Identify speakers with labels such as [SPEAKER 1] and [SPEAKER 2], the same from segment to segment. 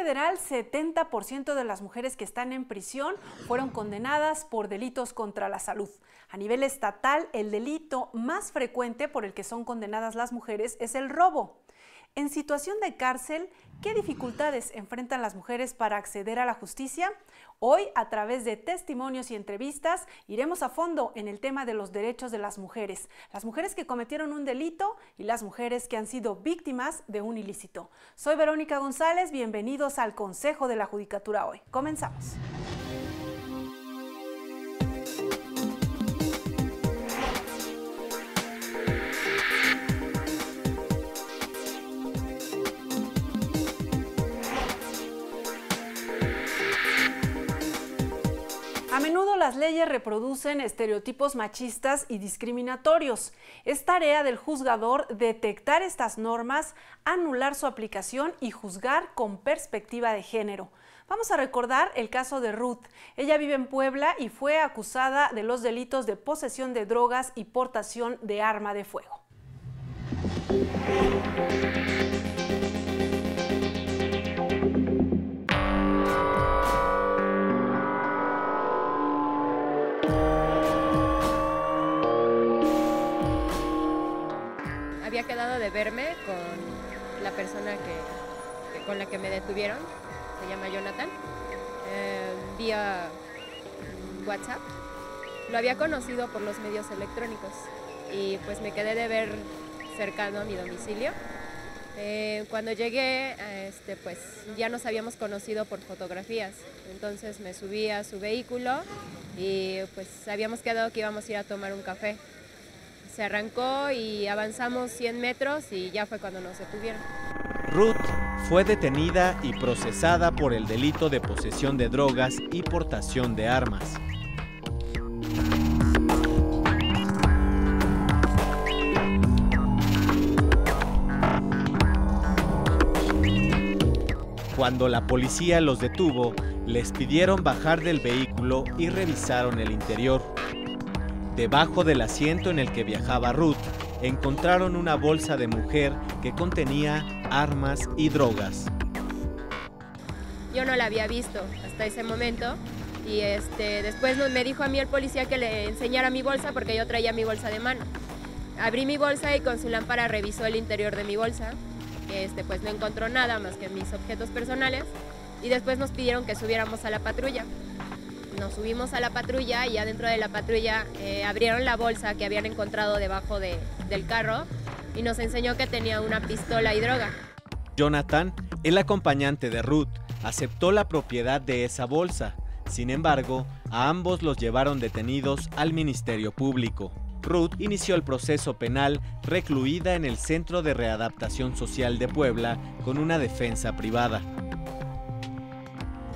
[SPEAKER 1] federal, 70% de las mujeres que están en prisión fueron condenadas por delitos contra la salud. A nivel estatal, el delito más frecuente por el que son condenadas las mujeres es el robo. En situación de cárcel, ¿qué dificultades enfrentan las mujeres para acceder a la justicia? Hoy, a través de testimonios y entrevistas, iremos a fondo en el tema de los derechos de las mujeres que cometieron un delito y las mujeres que han sido víctimas de un ilícito. Soy Verónica González, bienvenidos al Consejo de la Judicatura hoy. Comenzamos. A menudo las leyes reproducen estereotipos machistas y discriminatorios. Es tarea del juzgador detectar estas normas, anular su aplicación y juzgar con perspectiva de género. Vamos a recordar el caso de Ruth. Ella vive en Puebla y fue acusada de los delitos de posesión de drogas y portación de arma de fuego.
[SPEAKER 2] Había quedado de verme con la persona con la que me detuvieron, se llama Jonathan, vía WhatsApp. Lo había conocido por los medios electrónicos y pues me quedé de ver cercano a mi domicilio. Cuando llegué, pues ya nos habíamos conocido por fotografías, entonces me subí a su vehículo y pues habíamos quedado que íbamos a ir a tomar un café. Se arrancó y avanzamos 100 metros y ya fue cuando nos detuvieron.
[SPEAKER 3] Ruth fue detenida y procesada por el delito de posesión de drogas y portación de armas. Cuando la policía los detuvo, les pidieron bajar del vehículo y revisaron el interior. Debajo del asiento en el que viajaba Ruth, encontraron una bolsa de mujer que contenía armas y drogas.
[SPEAKER 2] Yo no la había visto hasta ese momento y después me dijo a mí el policía que le enseñara mi bolsa porque yo traía mi bolsa de mano. Abrí mi bolsa y con su lámpara revisó el interior de mi bolsa. Pues no encontró nada más que mis objetos personales y después nos pidieron que subiéramos a la patrulla. Nos subimos a la patrulla y adentro de la patrulla abrieron la bolsa que habían encontrado debajo del carro y nos enseñó que tenía una pistola y droga.
[SPEAKER 3] Jonathan, el acompañante de Ruth, aceptó la propiedad de esa bolsa. Sin embargo, a ambos los llevaron detenidos al Ministerio Público. Ruth inició el proceso penal recluida en el Centro de Readaptación Social de Puebla con una defensa privada.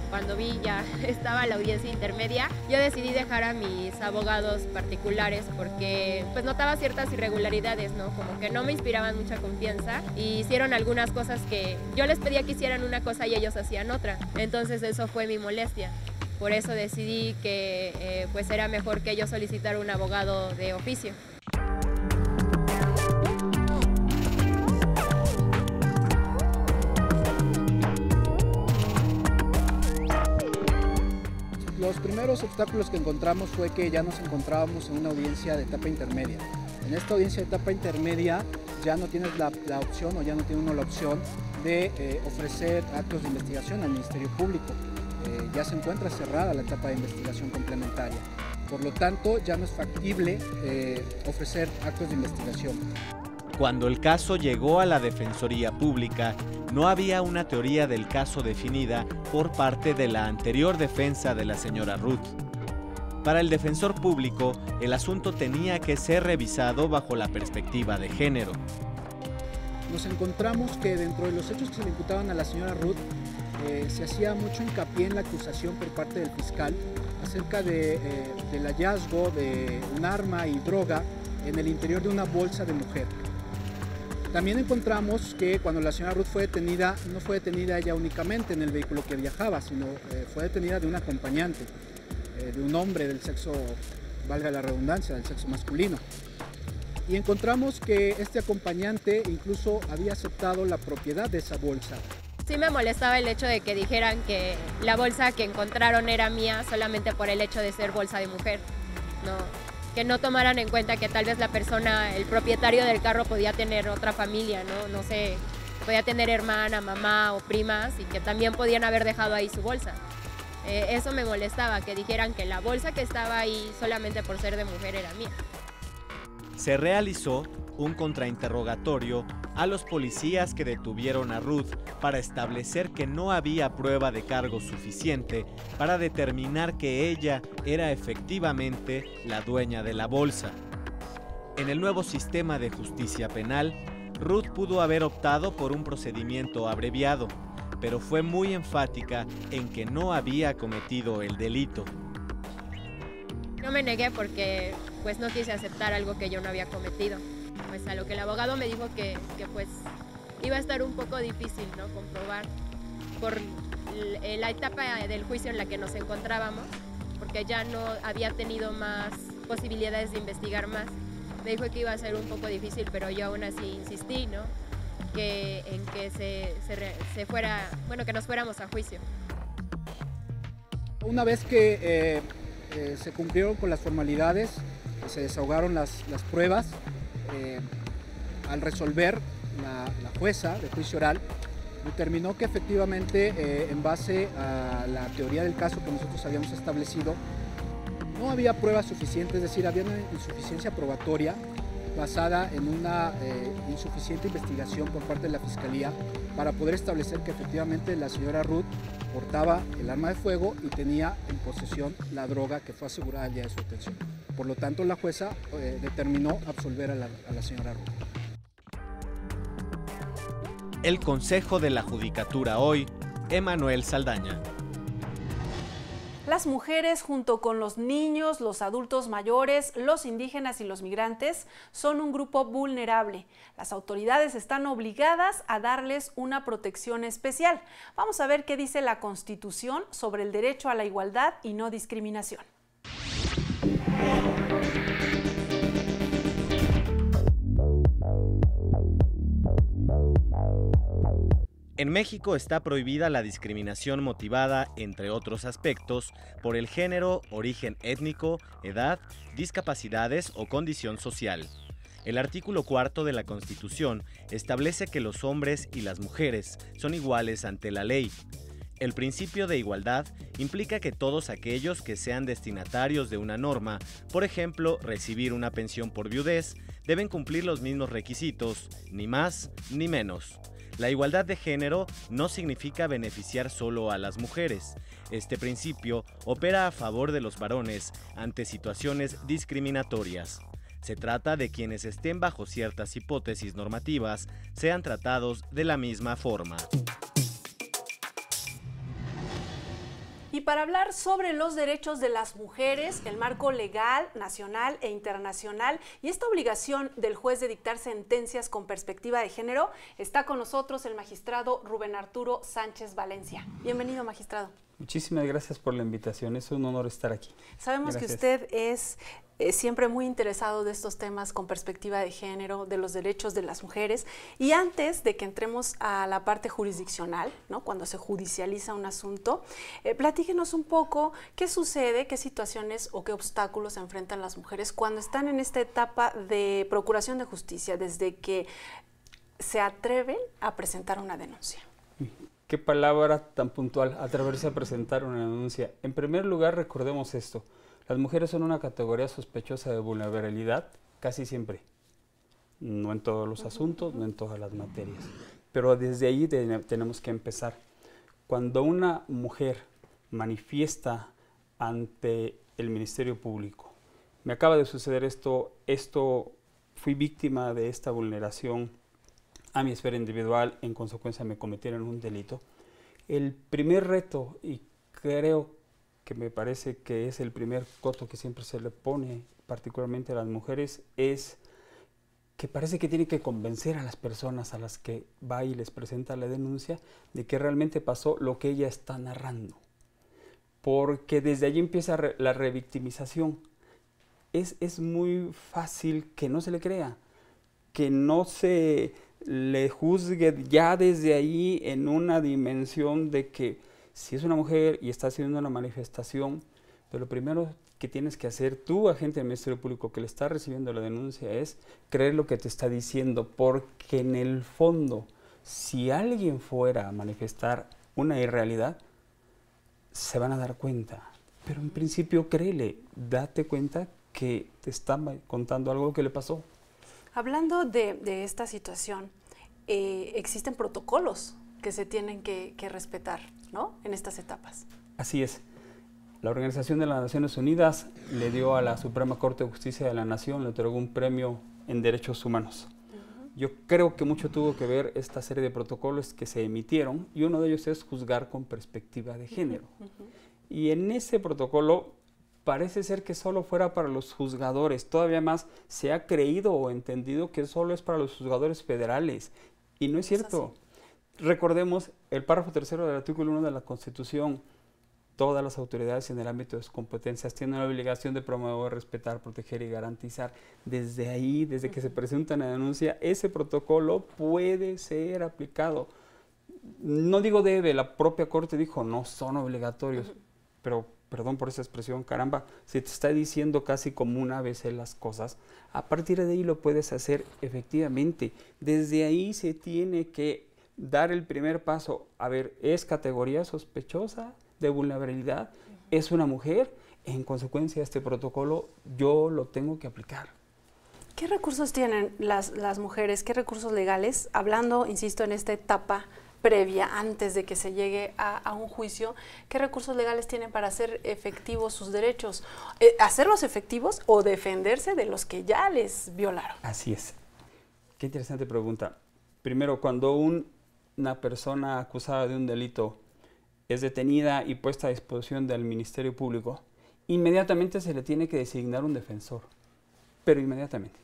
[SPEAKER 2] Cuando vi ya estaba la audiencia intermedia, yo decidí dejar a mis abogados particulares porque pues notaba ciertas irregularidades, ¿no? Como que no me inspiraban mucha confianza y hicieron algunas cosas que yo les pedía que hicieran una cosa y ellos hacían otra. Entonces eso fue mi molestia. Por eso decidí que pues era mejor que yo solicitara un abogado de oficio.
[SPEAKER 4] Los primeros obstáculos que encontramos fue que ya nos encontrábamos en una audiencia de etapa intermedia. En esta audiencia de etapa intermedia ya no tienes la opción o ya no tiene uno la opción de ofrecer actos de investigación al Ministerio Público. Ya se encuentra cerrada la etapa de investigación complementaria. Por lo tanto, ya no es factible ofrecer actos de investigación.
[SPEAKER 3] Cuando el caso llegó a la Defensoría Pública, no había una teoría del caso definida por parte de la anterior defensa de la señora Ruth. Para el defensor público, el asunto tenía que ser revisado bajo la perspectiva de género.
[SPEAKER 4] Nos encontramos que dentro de los hechos que se le imputaban a la señora Ruth, se hacía mucho hincapié en la acusación por parte del fiscal acerca del hallazgo de un arma y droga en el interior de una bolsa de mujer. También encontramos que cuando la señora Ruth fue detenida, no fue detenida ella únicamente en el vehículo que viajaba, sino fue detenida de un acompañante, de un hombre del sexo, valga la redundancia, del sexo masculino. Y encontramos que este acompañante incluso había aceptado la propiedad de esa bolsa.
[SPEAKER 2] Sí me molestaba el hecho de que dijeran que la bolsa que encontraron era mía solamente por el hecho de ser bolsa de mujer, ¿no? Que no tomaran en cuenta que tal vez la persona, el propietario del carro podía tener otra familia, ¿no? No sé, podía tener hermana, mamá o primas y que también podían haber dejado ahí su bolsa. Eso me molestaba, que dijeran que la bolsa que estaba ahí solamente por ser de mujer era mía.
[SPEAKER 3] Se realizó un contrainterrogatorio a los policías que detuvieron a Ruth para establecer que no había prueba de cargo suficiente para determinar que ella era efectivamente la dueña de la bolsa. En el nuevo sistema de justicia penal, Ruth pudo haber optado por un procedimiento abreviado, pero fue muy enfática en que no había cometido el delito.
[SPEAKER 2] Yo me negué porque pues no quise aceptar algo que yo no había cometido. Pues a lo que el abogado me dijo que pues iba a estar un poco difícil, ¿no? Comprobar por la etapa del juicio en la que nos encontrábamos, porque ya no había tenido más posibilidades de investigar más. Me dijo que iba a ser un poco difícil, pero yo aún así insistí, ¿no? En que se fuera, bueno, que nos fuéramos a juicio.
[SPEAKER 4] Una vez que se cumplieron con las formalidades, se desahogaron las pruebas, al resolver la jueza de juicio oral determinó que efectivamente en base a la teoría del caso que nosotros habíamos establecido no había pruebas suficientes, es decir, había una insuficiencia probatoria basada en una insuficiente investigación por parte de la Fiscalía para poder establecer que efectivamente la señora Ruth portaba el arma de fuego y tenía en posesión la droga que fue asegurada el día de su detención. Por lo tanto, la jueza determinó absolver a la señora Ruth.
[SPEAKER 3] El Consejo de la Judicatura hoy, Emanuel Saldaña.
[SPEAKER 1] Las mujeres, junto con los niños, los adultos mayores, los indígenas y los migrantes, son un grupo vulnerable. Las autoridades están obligadas a darles una protección especial. Vamos a ver qué dice la Constitución sobre el derecho a la igualdad y no discriminación.
[SPEAKER 3] En México está prohibida la discriminación motivada, entre otros aspectos, por el género, origen étnico, edad, discapacidades o condición social. El artículo 4 de la Constitución establece que los hombres y las mujeres son iguales ante la ley. El principio de igualdad implica que todos aquellos que sean destinatarios de una norma, por ejemplo, recibir una pensión por viudez, deben cumplir los mismos requisitos, ni más ni menos. La igualdad de género no significa beneficiar solo a las mujeres. Este principio opera a favor de los varones ante situaciones discriminatorias. Se trata de quienes estén bajo ciertas hipótesis normativas sean tratados de la misma forma.
[SPEAKER 1] Y para hablar sobre los derechos de las mujeres, el marco legal, nacional e internacional y esta obligación del juez de dictar sentencias con perspectiva de género, está con nosotros el magistrado Rubén Arturo Sánchez Valencia. Bienvenido, magistrado.
[SPEAKER 5] Muchísimas gracias por la invitación, es un honor estar aquí.
[SPEAKER 1] Sabemos que usted es siempre muy interesado de estos temas con perspectiva de género, de los derechos de las mujeres. Y antes de que entremos a la parte jurisdiccional, ¿no? Cuando se judicializa un asunto, platíquenos un poco qué sucede, qué situaciones o qué obstáculos enfrentan las mujeres cuando están en esta etapa de procuración de justicia, desde que se atreven a presentar una denuncia.
[SPEAKER 5] Qué palabra tan puntual, atreverse a presentar una denuncia. En primer lugar, recordemos esto. Las mujeres son una categoría sospechosa de vulnerabilidad casi siempre. No en todos los asuntos, no en todas las materias. Pero desde ahí tenemos que empezar. Cuando una mujer manifiesta ante el Ministerio Público, me acaba de suceder esto, fui víctima de esta vulneración a mi esfera individual, en consecuencia me cometieron un delito. El primer reto, y creo que me parece que es el primer coto que siempre se le pone particularmente a las mujeres, es que parece que tiene que convencer a las personas a las que va y les presenta la denuncia de que realmente pasó lo que ella está narrando. Porque desde allí empieza la revictimización. Es muy fácil que no se le crea, que no se le juzgue ya desde ahí en una dimensión de que si es una mujer y está haciendo una manifestación, pero lo primero que tienes que hacer tú, agente del Ministerio Público que le está recibiendo la denuncia, es creer lo que te está diciendo, porque en el fondo, si alguien fuera a manifestar una irrealidad, se van a dar cuenta. Pero en principio créele, date cuenta que te está contando algo que le pasó.
[SPEAKER 1] Hablando de esta situación, existen protocolos que se tienen que respetar, ¿no? En estas etapas.
[SPEAKER 5] Así es. La Organización de las Naciones Unidas le dio a la Suprema Corte de Justicia de la Nación, le otorgó un premio en derechos humanos. Yo creo que mucho tuvo que ver esta serie de protocolos que se emitieron, y uno de ellos es juzgar con perspectiva de género. Y en ese protocolo parece ser que solo fuera para los juzgadores. Todavía más se ha creído o entendido que solo es para los juzgadores federales. Y no es cierto. Recordemos el párrafo 3º del artículo 1 de la Constitución. Todas las autoridades en el ámbito de sus competencias tienen la obligación de promover, respetar, proteger y garantizar. Desde ahí, desde que se presenta una denuncia, ese protocolo puede ser aplicado. No digo debe, la propia Corte dijo no son obligatorios, pero perdón por esa expresión, caramba, si te está diciendo casi como una vez las cosas, a partir de ahí lo puedes hacer efectivamente. Desde ahí se tiene que dar el primer paso. A ver, ¿es categoría sospechosa de vulnerabilidad? ¿Es una mujer? En consecuencia, este protocolo yo lo tengo que aplicar.
[SPEAKER 1] ¿Qué recursos tienen las mujeres? ¿Qué recursos legales? Hablando, insisto, en esta etapa previa, antes de que se llegue a un juicio, ¿qué recursos legales tienen para hacer efectivos sus derechos? ¿Hacerlos efectivos o defenderse de los que ya les violaron?
[SPEAKER 5] Así es. Qué interesante pregunta. Primero, cuando una persona acusada de un delito es detenida y puesta a disposición del Ministerio Público, inmediatamente se le tiene que designar un defensor, pero inmediatamente.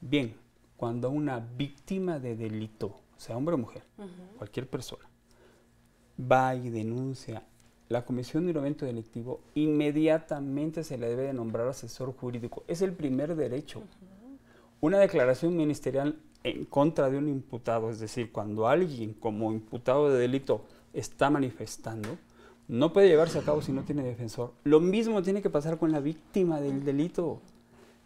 [SPEAKER 5] Bien, cuando una víctima de delito, sea hombre o mujer, cualquier persona, va y denuncia la comisión de un evento delictivo, inmediatamente se le debe de nombrar asesor jurídico. Es el primer derecho. Una declaración ministerial en contra de un imputado, es decir, cuando alguien como imputado de delito está manifestando, no puede llevarse a cabo si no tiene defensor. Lo mismo tiene que pasar con la víctima del delito.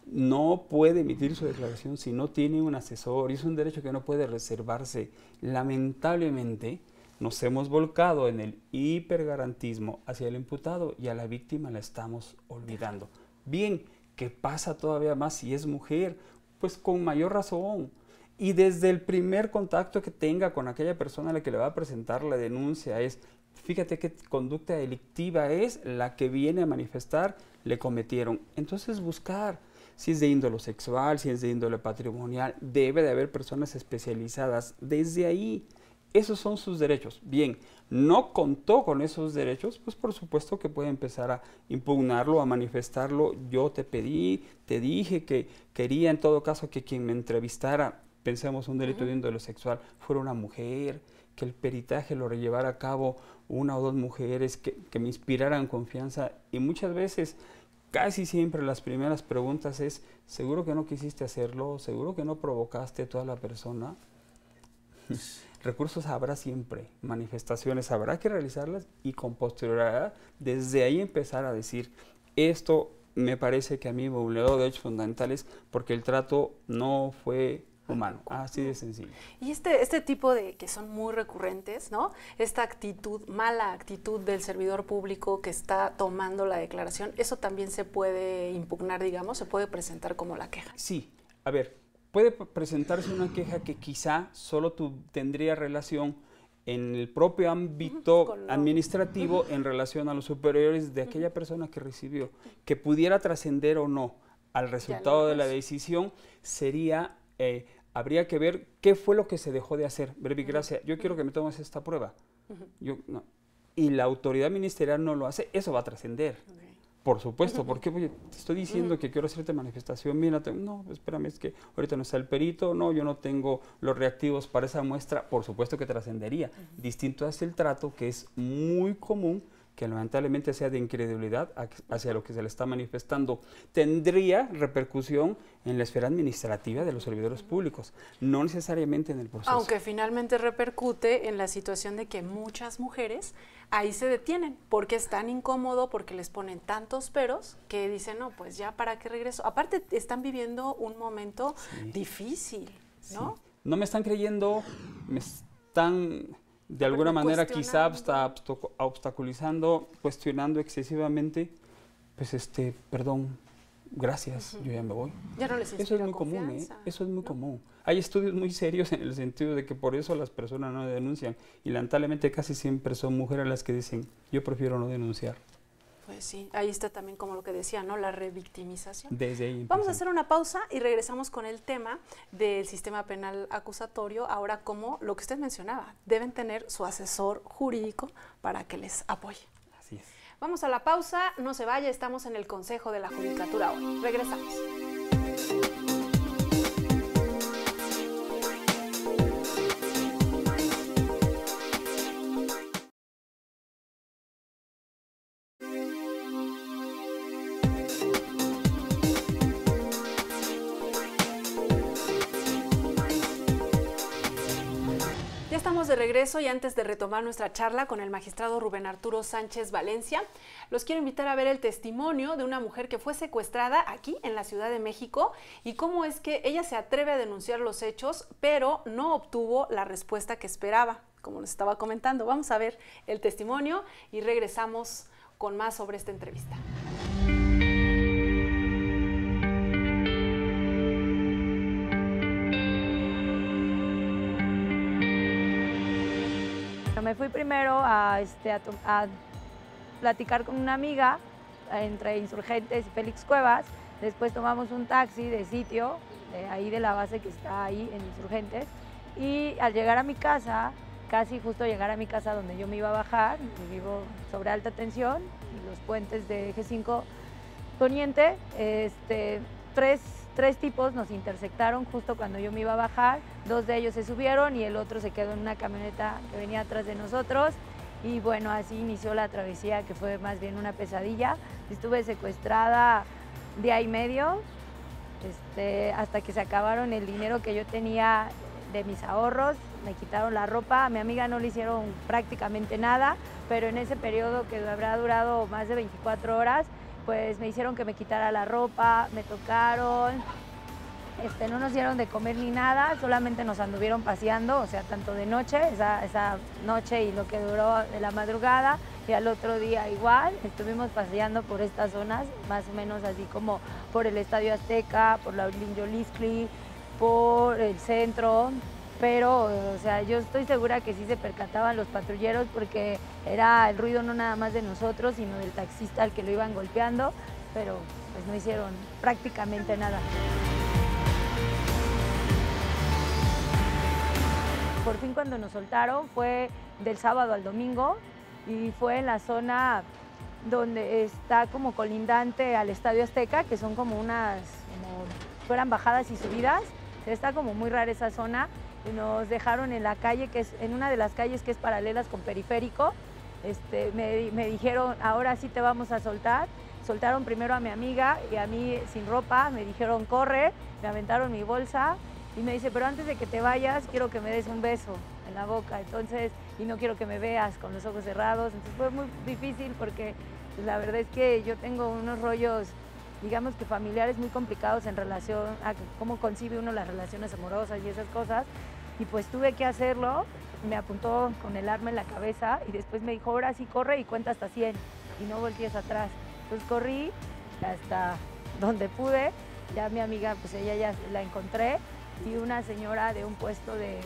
[SPEAKER 5] No puede emitir su declaración si no tiene un asesor, y es un derecho que no puede reservarse. Lamentablemente, nos hemos volcado en el hipergarantismo hacia el imputado y a la víctima la estamos olvidando. Bien, ¿qué pasa todavía más si es mujer? Pues con mayor razón. Y desde el primer contacto que tenga con aquella persona a la que le va a presentar la denuncia es, fíjate qué conducta delictiva es la que viene a manifestar, le cometieron. Entonces buscar si es de índole sexual, si es de índole patrimonial, debe de haber personas especializadas. Desde ahí, esos son sus derechos. Bien, no contó con esos derechos, pues por supuesto que puede empezar a impugnarlo, a manifestarlo. Yo te pedí, te dije que quería en todo caso que quien me entrevistara, pensemos un delito de índole sexual, fuera una mujer, que el peritaje lo llevara a cabo una o dos mujeres que me inspiraran confianza. Y muchas veces, casi siempre las primeras preguntas es, ¿seguro que no quisiste hacerlo? ¿Seguro que no provocaste a toda la persona? Recursos habrá siempre, manifestaciones habrá que realizarlas y con posterioridad desde ahí empezar a decir, esto me parece que a mí me vulneró derechos fundamentales porque el trato no fue humano, así de sencillo.
[SPEAKER 1] Y este tipo de que son muy recurrentes, ¿no? Esta actitud, mala actitud del servidor público que está tomando la declaración, ¿eso también se puede impugnar, digamos? ¿Se puede presentar como la queja?
[SPEAKER 5] Sí, a ver, puede presentarse una queja que quizá solo tendría relación en el propio ámbito administrativo en relación a los superiores de aquella persona que recibió, que pudiera trascender o no al resultado de la decisión, sería... habría que ver qué fue lo que se dejó de hacer. Verbigracia, yo quiero que me tomes esta prueba. No. Y la autoridad ministerial no lo hace, eso va a trascender. Por supuesto, porque oye, te estoy diciendo que quiero hacerte manifestación, mira, no, espérame, es que ahorita no está el perito, no, yo no tengo los reactivos para esa muestra, por supuesto que trascendería. Distinto es el trato que es muy común que lamentablemente sea de incredulidad hacia lo que se le está manifestando, tendría repercusión en la esfera administrativa de los servidores públicos, no necesariamente en el proceso.
[SPEAKER 1] Aunque finalmente repercute en la situación de que muchas mujeres ahí se detienen, porque es tan incómodo, porque les ponen tantos peros, que dicen, no, pues ya, ¿para qué regreso? Aparte, están viviendo un momento difícil, ¿no?
[SPEAKER 5] Sí. No me están creyendo, me están de alguna manera quizá obstaculizando, cuestionando excesivamente, pues perdón, gracias, yo ya me voy.
[SPEAKER 1] Ya no les
[SPEAKER 5] Eso es muy común, eso es muy común. Hay estudios muy serios en el sentido de que por eso las personas no denuncian y lamentablemente casi siempre son mujeres las que dicen, yo prefiero no denunciar.
[SPEAKER 1] Pues sí, ahí está también como lo que decía, ¿no? La revictimización.
[SPEAKER 5] Desde ahí
[SPEAKER 1] Vamos a hacer una pausa y regresamos con el tema del sistema penal acusatorio. Ahora, como lo que usted mencionaba, deben tener su asesor jurídico para que les apoye.
[SPEAKER 5] Así es.
[SPEAKER 1] Vamos a la pausa, no se vaya, estamos en el Consejo de la Judicatura hoy. Regresamos. De regreso y antes de retomar nuestra charla con el magistrado Rubén Arturo Sánchez Valencia, los quiero invitar a ver el testimonio de una mujer que fue secuestrada aquí en la Ciudad de México y cómo es que ella se atreve a denunciar los hechos, pero no obtuvo la respuesta que esperaba, como nos estaba comentando. Vamos a ver el testimonio y regresamos con más sobre esta entrevista.
[SPEAKER 6] Me fui primero a platicar con una amiga entre Insurgentes y Félix Cuevas. Después tomamos un taxi de sitio, ahí de la base que está ahí en Insurgentes. Y al llegar a mi casa, casi justo llegar a mi casa donde yo me iba a bajar, vivo sobre alta tensión, y los puentes de Eje 5 Poniente, tres tipos nos intersectaron justo cuando yo me iba a bajar. Dos de ellos se subieron y el otro se quedó en una camioneta que venía atrás de nosotros. Y bueno, así inició la travesía, que fue más bien una pesadilla. Estuve secuestrada día y medio, hasta que se acabaron el dinero que yo tenía de mis ahorros. Me quitaron la ropa, a mi amiga no le hicieron prácticamente nada, pero en ese periodo que habrá durado más de 24 horas, pues me hicieron que me quitara la ropa, me tocaron, no nos dieron de comer ni nada, solamente nos anduvieron paseando, o sea, tanto de noche, esa noche y lo que duró de la madrugada, y al otro día igual, estuvimos paseando por estas zonas, más o menos así como por el Estadio Azteca, por la Orlin Yoliscli, por el centro, pero, o sea, yo estoy segura que sí se percataban los patrulleros porque era el ruido no nada más de nosotros, sino del taxista al que lo iban golpeando, pero pues no hicieron prácticamente nada. Por fin cuando nos soltaron fue del sábado al domingo y fue en la zona donde está como colindante al Estadio Azteca, que son como fueran bajadas y subidas, está como muy rara esa zona. Y nos dejaron en la calle, que es en una de las calles que es paralelas con Periférico. Me dijeron, ahora sí te vamos a soltar. Soltaron primero a mi amiga y a mí sin ropa, me dijeron, corre, me aventaron mi bolsa y me dice, pero antes de que te vayas, quiero que me des un beso en la boca, y no quiero que me veas con los ojos cerrados. Entonces fue muy difícil porque pues, la verdad es que yo tengo unos rollos, digamos que familiares muy complicados en relación a cómo concibe uno las relaciones amorosas y esas cosas. Y pues tuve que hacerlo, me apuntó con el arma en la cabeza y después me dijo, ahora sí corre y cuenta hasta 100 y no voltees atrás. Entonces corrí hasta donde pude, ya mi amiga, pues ella ya la encontré, y una señora de un puesto de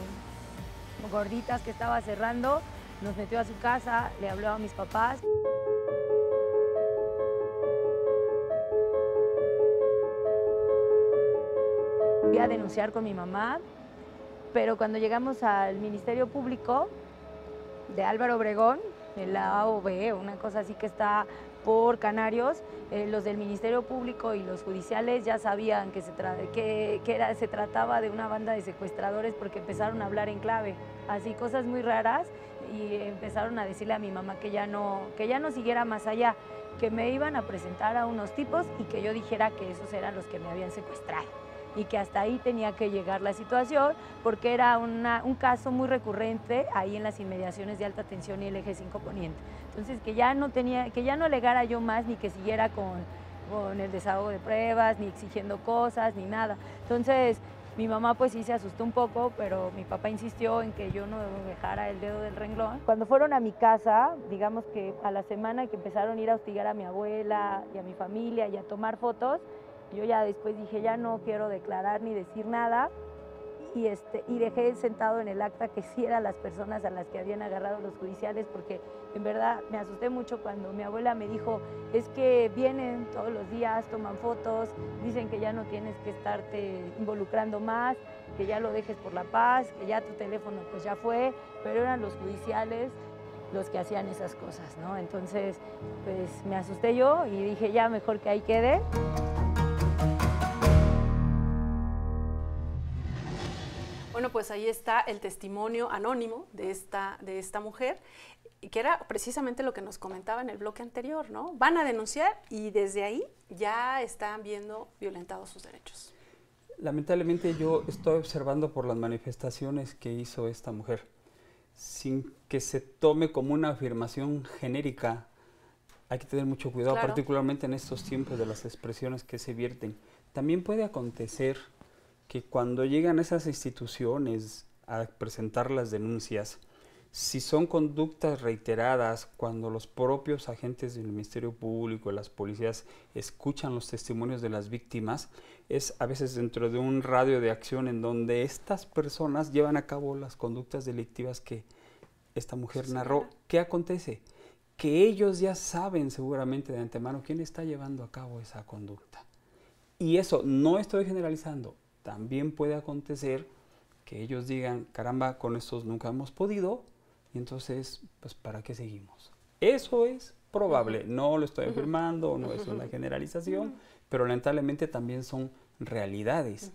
[SPEAKER 6] gorditas que estaba cerrando, nos metió a su casa, le habló a mis papás. Fui a denunciar con mi mamá, pero cuando llegamos al Ministerio Público de Álvaro Obregón, en la AOB, una cosa así que está por Canarios, los del Ministerio Público y los judiciales ya sabían que se trataba de una banda de secuestradores porque empezaron a hablar en clave, así cosas muy raras, y empezaron a decirle a mi mamá que ya no siguiera más allá, que me iban a presentar a unos tipos y que yo dijera que esos eran los que me habían secuestrado y que hasta ahí tenía que llegar la situación porque era un caso muy recurrente ahí en las inmediaciones de Alta Tensión y el Eje 5 Poniente. Entonces que ya no alegara yo más ni que siguiera con el desahogo de pruebas, ni exigiendo cosas, ni nada. Entonces mi mamá pues sí se asustó un poco, pero mi papá insistió en que yo no dejara el dedo del renglón. Cuando fueron a mi casa, digamos que a la semana que empezaron a ir a hostigar a mi abuela y a mi familia y a tomar fotos, yo ya después dije, ya no quiero declarar ni decir nada, y dejé sentado en el acta que sí eran las personas a las que habían agarrado los judiciales, porque en verdad me asusté mucho cuando mi abuela me dijo, es que vienen todos los días, toman fotos, dicen que ya no tienes que estarte involucrando más, que ya lo dejes por la paz, que ya tu teléfono pues ya fue, pero eran los judiciales los que hacían esas cosas, ¿no? Entonces, pues me asusté yo y dije, ya mejor que ahí quede.
[SPEAKER 1] Bueno, pues ahí está el testimonio anónimo de esta mujer, que era precisamente lo que nos comentaba en el bloque anterior, ¿no? Van a denunciar y desde ahí ya están viendo violentados sus derechos.
[SPEAKER 5] Lamentablemente yo estoy observando por las manifestaciones que hizo esta mujer, sin que se tome como una afirmación genérica. Hay que tener mucho cuidado,
[SPEAKER 1] Claro.
[SPEAKER 5] particularmente en estos tiempos de las expresiones que se vierten. También puede acontecer que cuando llegan esas instituciones a presentar las denuncias, si son conductas reiteradas, cuando los propios agentes del Ministerio Público, las policías, escuchan los testimonios de las víctimas, es a veces dentro de un radio de acción en donde estas personas llevan a cabo las conductas delictivas que esta mujer narró. ¿Qué acontece? Que ellos ya saben seguramente de antemano quién está llevando a cabo esa conducta. Y eso no estoy generalizando. También puede acontecer que ellos digan, caramba, con estos nunca hemos podido, y entonces, pues, ¿para qué seguimos? Eso es probable, no lo estoy afirmando, no es una generalización, pero lamentablemente también son realidades.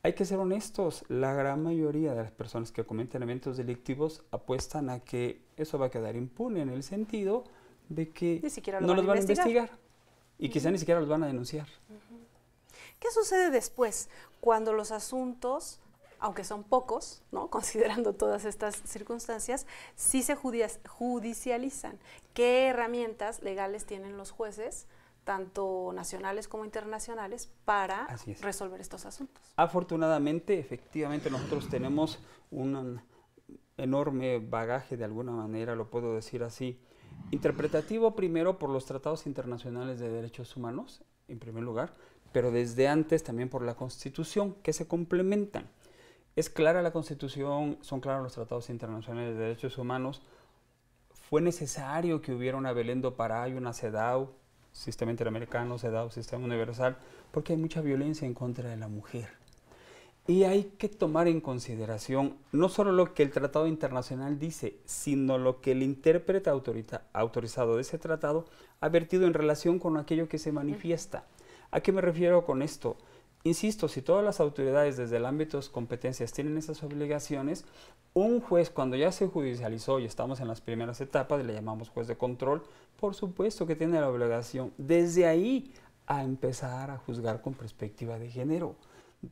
[SPEAKER 5] Hay que ser honestos, la gran mayoría de las personas que cometen eventos delictivos apuestan a que eso va a quedar impune, en el sentido de que no los van a investigar y quizá ni siquiera los van a denunciar.
[SPEAKER 1] ¿Qué sucede después cuando los asuntos, aunque son pocos, ¿no?, considerando todas estas circunstancias, sí se judicializan? ¿Qué herramientas legales tienen los jueces, tanto nacionales como internacionales, para resolver estos asuntos?
[SPEAKER 5] Afortunadamente, efectivamente, nosotros tenemos un enorme bagaje, de alguna manera, lo puedo decir así, interpretativo primero por los tratados internacionales de derechos humanos, en primer lugar, pero desde antes también por la Constitución, que se complementan. Es clara la Constitución, son claros los tratados internacionales de derechos humanos. Fue necesario que hubiera una Belén do Pará y una CEDAW, Sistema Interamericano, CEDAW, Sistema Universal, porque hay mucha violencia en contra de la mujer. Y hay que tomar en consideración no solo lo que el tratado internacional dice, sino lo que el intérprete autorizado de ese tratado ha vertido en relación con aquello que se manifiesta. ¿A qué me refiero con esto? Insisto, si todas las autoridades desde el ámbito de sus competencias tienen esas obligaciones, un juez, cuando ya se judicializó y estamos en las primeras etapas, le llamamos juez de control, por supuesto que tiene la obligación desde ahí a empezar a juzgar con perspectiva de género.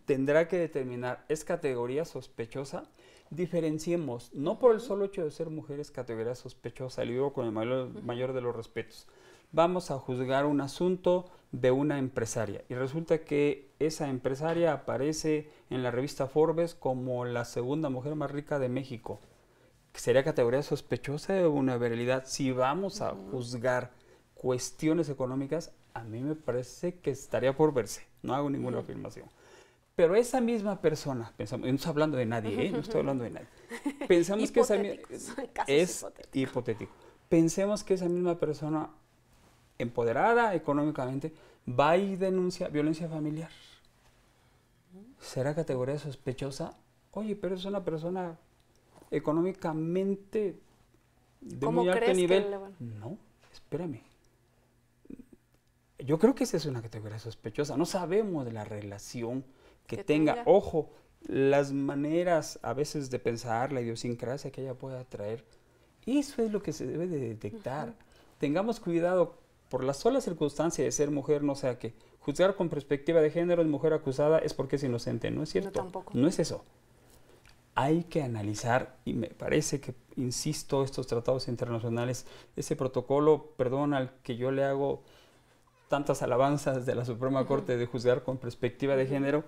[SPEAKER 5] Tendrá que determinar, ¿es categoría sospechosa? Diferenciemos, no por el solo hecho de ser mujer es categoría sospechosa, le digo con el mayor de los respetos. Vamos a juzgar un asunto de una empresaria y resulta que esa empresaria aparece en la revista Forbes como la segunda mujer más rica de México. ¿Sería categoría sospechosa de una veridad? Si vamos a juzgar cuestiones económicas, a mí me parece que estaría por verse, no hago ninguna afirmación. Pero esa misma persona, pensamos, no estoy hablando de nadie, no estoy hablando de nadie. Pensamos que esa es hipotético. Pensemos que esa misma persona empoderada económicamente va y denuncia violencia familiar. ¿Será categoría sospechosa? Oye, pero es una persona económicamente de muy alto nivel. No, espérame. Yo creo que esa es una categoría sospechosa. No sabemos de la relación que tenga. Ojo, las maneras a veces de pensar, la idiosincrasia que ella pueda traer, eso es lo que se debe de detectar. Tengamos cuidado por la sola circunstancia de ser mujer, no sea que juzgar con perspectiva de género en mujer acusada es porque es inocente, no es cierto,
[SPEAKER 1] No, tampoco.
[SPEAKER 5] no es eso. Hay que analizar, y me parece que, insisto, estos tratados internacionales, ese protocolo, perdón, al que yo le hago tantas alabanzas de la Suprema Corte de juzgar con perspectiva de género,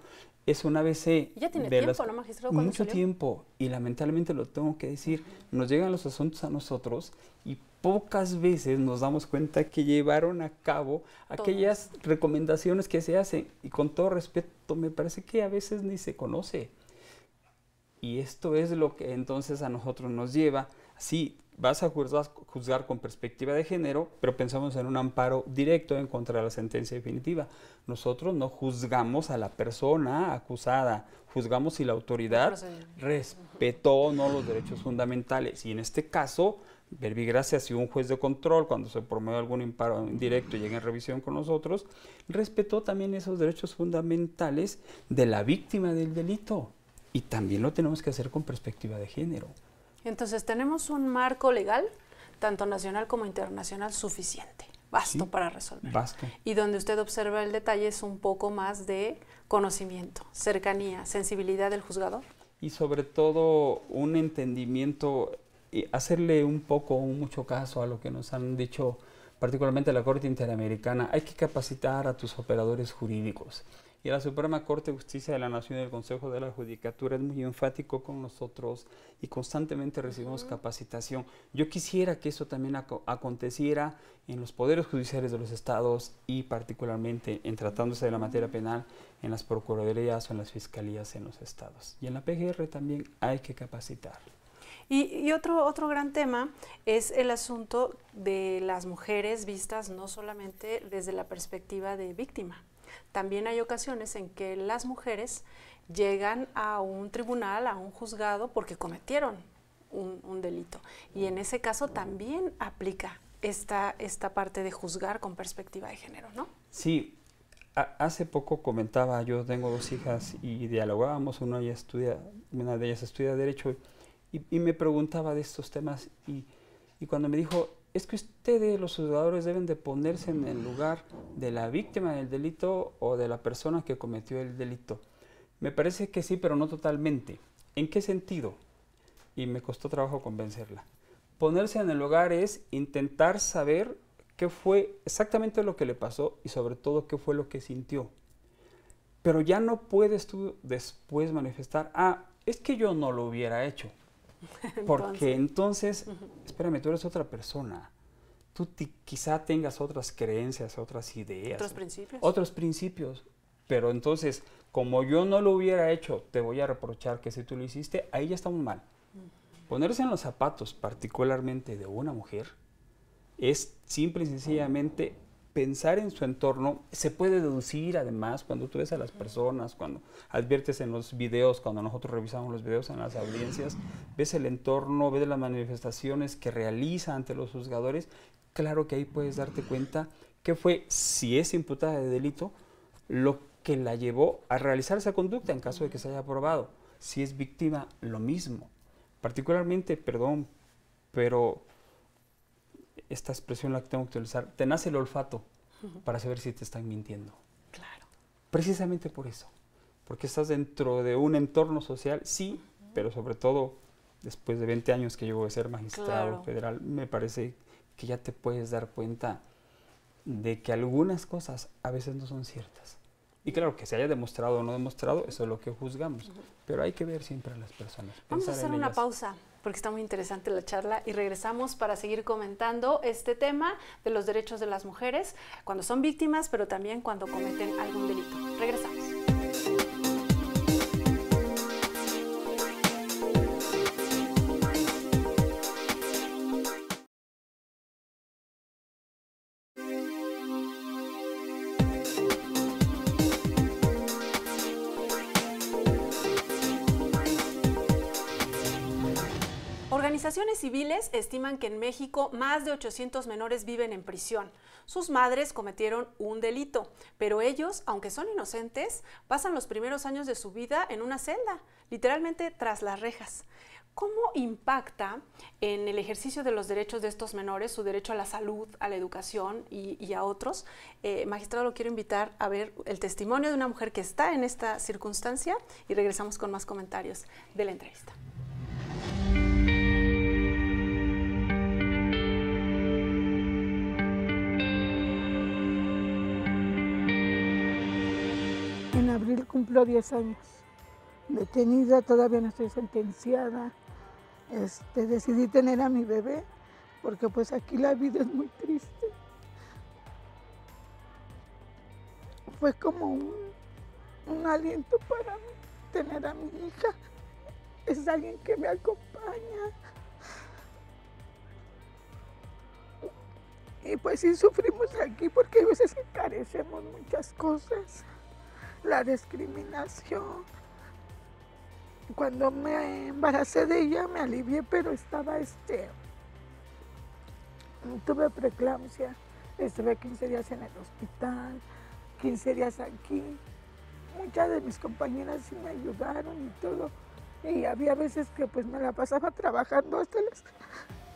[SPEAKER 5] es un ABC.
[SPEAKER 1] Ya tiene
[SPEAKER 5] de
[SPEAKER 1] tiempo, ¿no, magistrado? ¿Cuándo
[SPEAKER 5] Mucho
[SPEAKER 1] salió?
[SPEAKER 5] tiempo, y lamentablemente lo tengo que decir, nos llegan los asuntos a nosotros y pocas veces nos damos cuenta que llevaron a cabo aquellas recomendaciones que se hacen, y con todo respeto, me parece que a veces ni se conoce. Y esto es lo que entonces a nosotros nos lleva, sí, vas a juzgar con perspectiva de género, pero pensamos en un amparo directo en contra de la sentencia definitiva. Nosotros no juzgamos a la persona acusada, juzgamos si la autoridad respetó o no los derechos fundamentales. Y en este caso, verbigracia, si un juez de control, cuando se promueve algún amparo directo y llega en revisión con nosotros, respetó también esos derechos fundamentales de la víctima del delito. Y también lo tenemos que hacer con perspectiva de género.
[SPEAKER 1] Entonces, tenemos un marco legal, tanto nacional como internacional, suficiente, basto
[SPEAKER 5] Sí,
[SPEAKER 1] para resolver.
[SPEAKER 5] basto.
[SPEAKER 1] Y donde usted observa el detalle es un poco más de conocimiento, cercanía, sensibilidad del juzgador.
[SPEAKER 5] Y sobre todo un entendimiento, y hacerle mucho caso a lo que nos han dicho, particularmente la Corte Interamericana. Hay que capacitar a tus operadores jurídicos. Y la Suprema Corte de Justicia de la Nación y el Consejo de la Judicatura es muy enfático con nosotros y constantemente recibimos capacitación. Yo quisiera que eso también aconteciera en los poderes judiciales de los estados y particularmente en tratándose de la materia penal en las procuradurías o en las fiscalías en los estados. Y en la PGR también hay que capacitar.
[SPEAKER 1] Y otro gran tema es el asunto de las mujeres vistas no solamente desde la perspectiva de víctima. También hay ocasiones en que las mujeres llegan a un tribunal, a un juzgado, porque cometieron un delito. Y en ese caso también aplica esta parte de juzgar con perspectiva de género, ¿no?
[SPEAKER 5] Sí, hace poco comentaba, yo tengo 2 hijas y dialogábamos, una de ellas estudia Derecho y me preguntaba de estos temas y cuando me dijo, es que ustedes, los juzgadores, deben de ponerse en el lugar de la víctima del delito o de la persona que cometió el delito. Me parece que sí, pero no totalmente. ¿En qué sentido? Y me costó trabajo convencerla. Ponerse en el lugar es intentar saber qué fue exactamente lo que le pasó y sobre todo qué fue lo que sintió. Pero ya no puedes tú después manifestar, es que yo no lo hubiera hecho. Porque entonces, espérame, tú eres otra persona. Tú quizá tengas otras creencias, otras ideas.
[SPEAKER 1] Otros principios.
[SPEAKER 5] Otros principios. Pero entonces, como yo no lo hubiera hecho, te voy a reprochar que si tú lo hiciste, ahí ya estamos mal. Ponerse en los zapatos, particularmente de una mujer, es simple y sencillamente pensar en su entorno. Se puede deducir además cuando tú ves a las personas, cuando adviertes en los videos, cuando nosotros revisamos los videos en las audiencias, ves el entorno, ves las manifestaciones que realiza ante los juzgadores. Claro que ahí puedes darte cuenta qué fue, si es imputada de delito, lo que la llevó a realizar esa conducta en caso de que se haya probado. Si es víctima, lo mismo. Particularmente, perdón, pero esta expresión la que tengo que utilizar, te nace el olfato para saber si te están mintiendo.
[SPEAKER 1] Claro.
[SPEAKER 5] Precisamente por eso, porque estás dentro de un entorno social, sí, pero sobre todo después de 20 años que llevo de ser magistrado federal, me parece que ya te puedes dar cuenta de que algunas cosas a veces no son ciertas. Y claro, que se haya demostrado o no demostrado, eso es lo que juzgamos. Pero hay que ver siempre a las personas.
[SPEAKER 1] Vamos a hacer una pausa, porque está muy interesante la charla, y regresamos para seguir comentando este tema de los derechos de las mujeres, cuando son víctimas, pero también cuando cometen algún delito. Regresamos. Organizaciones civiles estiman que en México más de 800 menores viven en prisión. Sus madres cometieron un delito, pero ellos, aunque son inocentes, pasan los primeros años de su vida en una celda, literalmente tras las rejas. ¿Cómo impacta en el ejercicio de los derechos de estos menores, su derecho a la salud, a la educación y a otros? Magistrado, lo quiero invitar a ver el testimonio de una mujer que está en esta circunstancia y regresamos con más comentarios de la entrevista.
[SPEAKER 7] En abril cumplo 10 años. Detenida, todavía no estoy sentenciada. Decidí tener a mi bebé porque pues aquí la vida es muy triste. Fue como un aliento para mí tener a mi hija. Es alguien que me acompaña. Y pues sí sufrimos aquí porque hay veces que carecemos muchas cosas. La discriminación. Cuando me embaracé de ella me alivié, pero estaba tuve preeclampsia, estuve 15 días en el hospital, 15 días aquí. Muchas de mis compañeras sí me ayudaron y todo. Y había veces que pues me la pasaba trabajando hasta las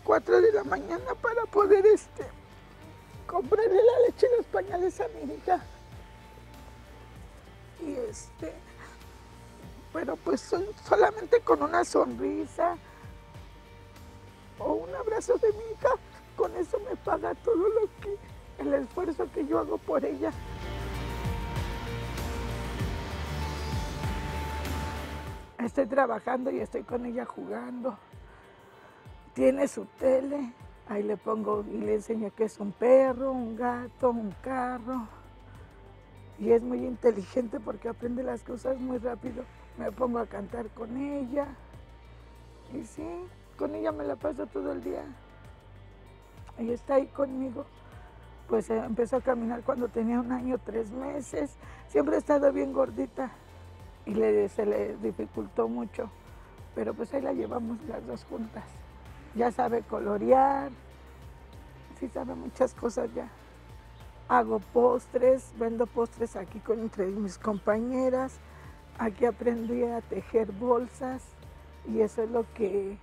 [SPEAKER 7] 4 de la mañana para poder comprarle la leche y los pañales a mi hija. Y pero pues solamente con una sonrisa o un abrazo de mi hija, con eso me paga todo el esfuerzo que yo hago por ella. Estoy trabajando y estoy con ella jugando. Tiene su tele, ahí le pongo y le enseño que es un perro, un gato, un carro. Y es muy inteligente porque aprende las cosas muy rápido. Me pongo a cantar con ella. Y sí, con ella me la paso todo el día. Ella está ahí conmigo. Pues empezó a caminar cuando tenía 1 año, 3 meses. Siempre ha estado bien gordita y se le dificultó mucho. Pero pues ahí la llevamos las dos juntas. Ya sabe colorear, sí sabe muchas cosas ya. Hago postres, vendo postres aquí entre mis compañeras. Aquí aprendí a tejer bolsas y eso es lo que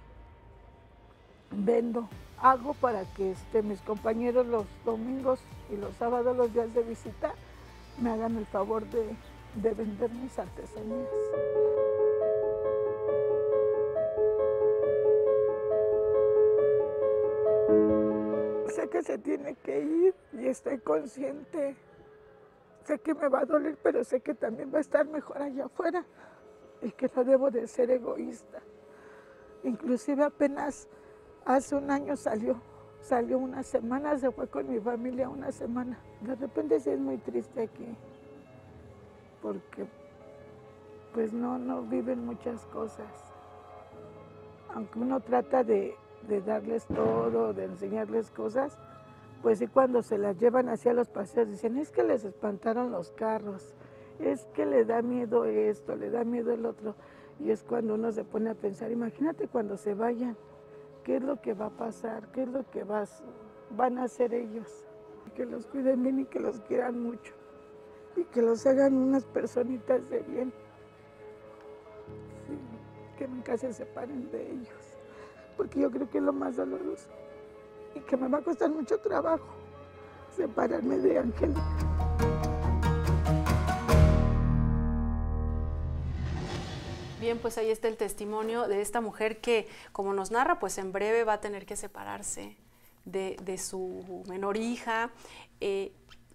[SPEAKER 7] vendo. Hago para que mis compañeros los domingos y los sábados, los días de visita, me hagan el favor de vender mis artesanías. Sé que se tiene que ir y estoy consciente. Sé que me va a doler, pero sé que también va a estar mejor allá afuera y que no debo de ser egoísta. Inclusive apenas hace 1 año salió 1 semana, se fue con mi familia 1 semana. De repente sí es muy triste aquí, porque pues no viven muchas cosas. Aunque uno trata de darles todo, de enseñarles cosas, pues sí, cuando se las llevan hacia los paseos dicen, es que les espantaron los carros, es que le da miedo esto, le da miedo el otro. Y es cuando uno se pone a pensar, imagínate cuando se vayan, ¿qué es lo que va a pasar? ¿Qué es lo que van a hacer ellos? Que los cuiden bien y que los quieran mucho. Y que los hagan unas personitas de bien. Sí, que nunca se separen de ellos. Porque yo creo que es lo más doloroso. Y que me va a costar mucho trabajo separarme de Angélica.
[SPEAKER 1] Bien, pues ahí está el testimonio de esta mujer que, como nos narra, pues en breve va a tener que separarse de su menor hija.